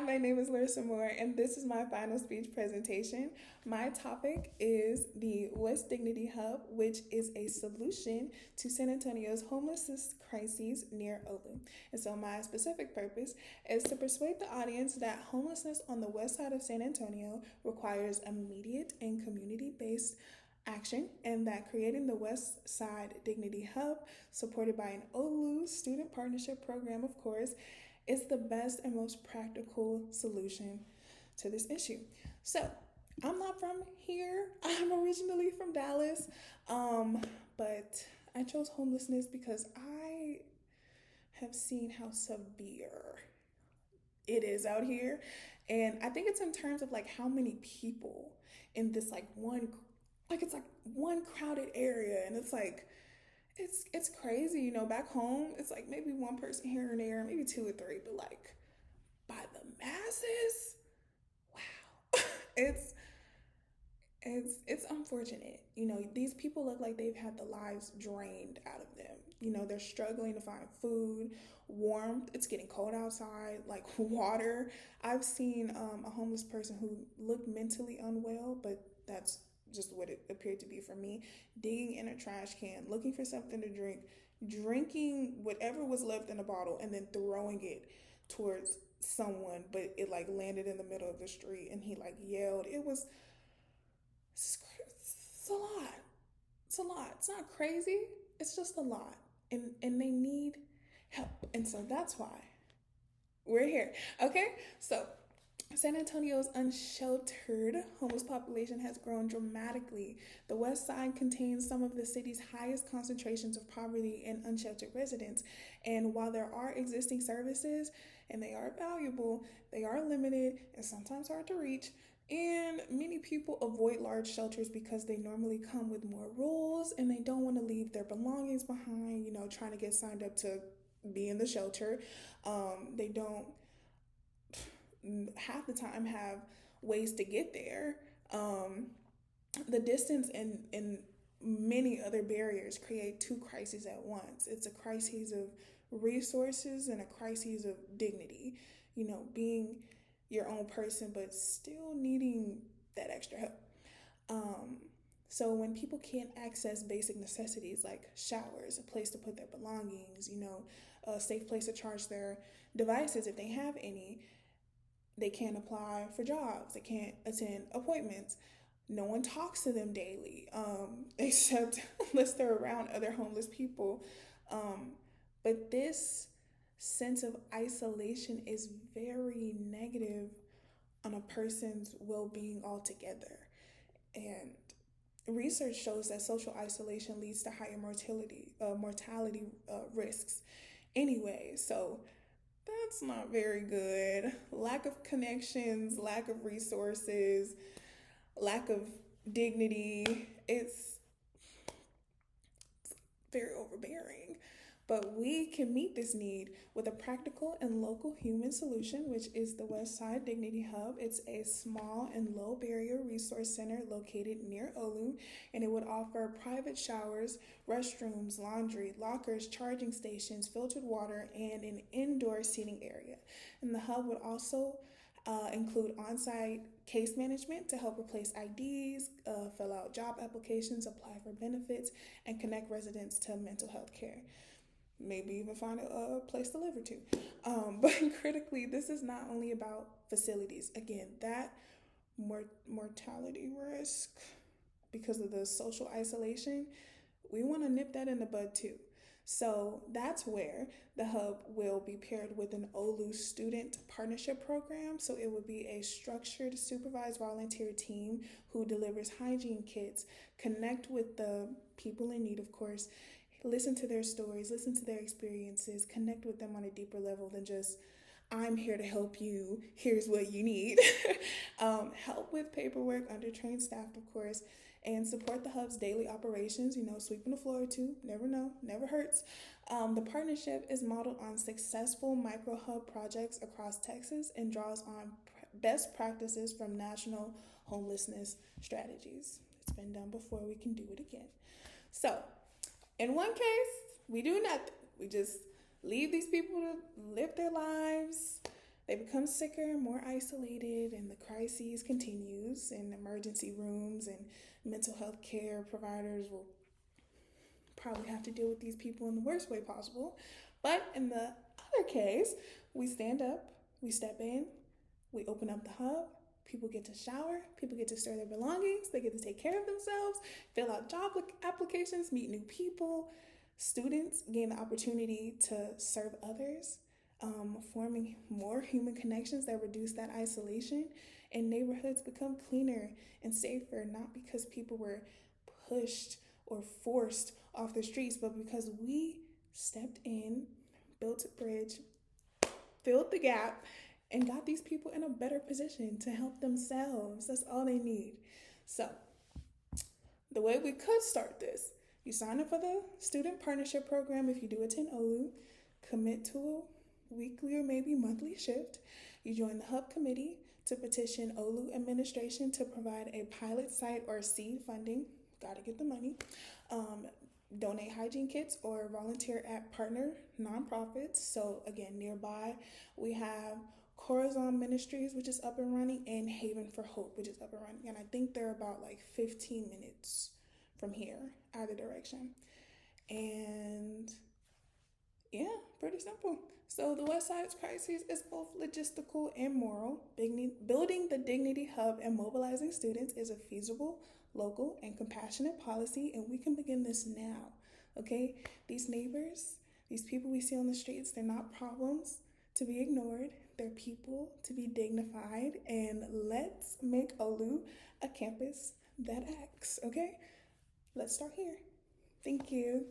my name is Larissa Moore, and this is my final speech presentation. My topic is the Westside Dignity Hub, which is a solution to San Antonio's homelessness crises near OLLU. And so my specific purpose is to persuade the audience that homelessness on the west side of San Antonio requires immediate and community-based action, and that creating the Westside Dignity Hub, supported by an OLLU student partnership program, of course, is the best and most practical solution to this issue. So, I'm not from here. I'm originally from Dallas, but I chose homelessness because I have seen how severe it is out here, and I think it's in terms of like how many people in this it's like one crowded area, and it's crazy, back home it's like maybe one person here and there, maybe two or three, but like by the masses, wow. it's it's unfortunate. These people look like they've had the lives drained out of them. They're struggling to find food, warmth. It's getting cold outside, like water. I've seen a homeless person who looked mentally unwell, but that's just what it appeared to be for me, digging in a trash can, looking for something to drink, drinking whatever was left in a bottle, and then throwing it towards someone, but it like landed in the middle of the street, and he like yelled. It's a lot. It's a lot. It's not crazy. It's just a lot. And they need help. And so that's why we're here. Okay? So San Antonio's unsheltered homeless population has grown dramatically. The West Side contains some of the city's highest concentrations of poverty and unsheltered residents. And while there are existing services, and they are valuable, they are limited and sometimes hard to reach. And many people avoid large shelters because they normally come with more rules, and they don't want to leave their belongings behind, trying to get signed up to be in the shelter. They don't half the time have ways to get there. The distance and many other barriers create two crises at once. It's a crisis of resources and a crisis of dignity. Being your own person, but still needing that extra help. So when people can't access basic necessities like showers, a place to put their belongings, a safe place to charge their devices if they have any, they can't apply for jobs, they can't attend appointments. No one talks to them daily, except unless they're around other homeless people. But this sense of isolation is very negative on a person's well-being altogether. And research shows that social isolation leads to higher mortality risks anyway. So that's not very good. Lack of connections, lack of resources, lack of dignity. It's very overbearing. But we can meet this need with a practical and local human solution, which is the Westside Dignity Hub. It's a small and low barrier resource center located near OLLU, and it would offer private showers, restrooms, laundry, lockers, charging stations, filtered water, and an indoor seating area. And the hub would also include on-site case management to help replace IDs, fill out job applications, apply for benefits, and connect residents to mental health care. Maybe even find a place to live or two. But critically, this is not only about facilities. Again, that mortality risk because of the social isolation, we want to nip that in the bud too. So that's where the hub will be paired with an OLLU student partnership program. So it would be a structured, supervised volunteer team who delivers hygiene kits, connect with the people in need, of course, listen to their stories, listen to their experiences, connect with them on a deeper level than just, I'm here to help you, here's what you need. Help with paperwork, undertrained staff, of course, and support the hub's daily operations, sweeping the floor too, never know, never hurts. The partnership is modeled on successful micro-hub projects across Texas and draws on best practices from national homelessness strategies. It's been done before, we can do it again. So, in one case, we do nothing. We just leave these people to live their lives, They become sicker, more isolated, and the crises continues in emergency rooms, and mental health care providers will probably have to deal with these people in the worst way possible. But in the other case, we stand up, we step in, we open up the hub, people get to shower, people get to store their belongings, they get to take care of themselves, fill out job applications, meet new people. Students gain the opportunity to serve others, forming more human connections that reduce that isolation, and neighborhoods become cleaner and safer, not because people were pushed or forced off the streets, but because we stepped in, built a bridge, filled the gap, and got these people in a better position to help themselves. That's all they need. So, the way we could start this, you sign up for the student partnership program if you do attend OLLU, commit to a weekly or maybe monthly shift. You join the hub committee to petition OLLU administration to provide a pilot site or seed funding. Gotta get the money. Donate hygiene kits or volunteer at partner nonprofits. So again, nearby we have Corazon Ministries, which is up and running, and Haven for Hope, which is up and running. And I think they're about like 15 minutes from here, either direction. And yeah, pretty simple. So the Westside's crisis is both logistical and moral. Building the Dignity Hub and mobilizing students is a feasible, local, and compassionate policy, and we can begin this now, okay? These neighbors, these people we see on the streets, they're not problems to be ignored. They're people to be dignified, and let's make OLLU a campus that acts, okay? Let's start here. Thank you.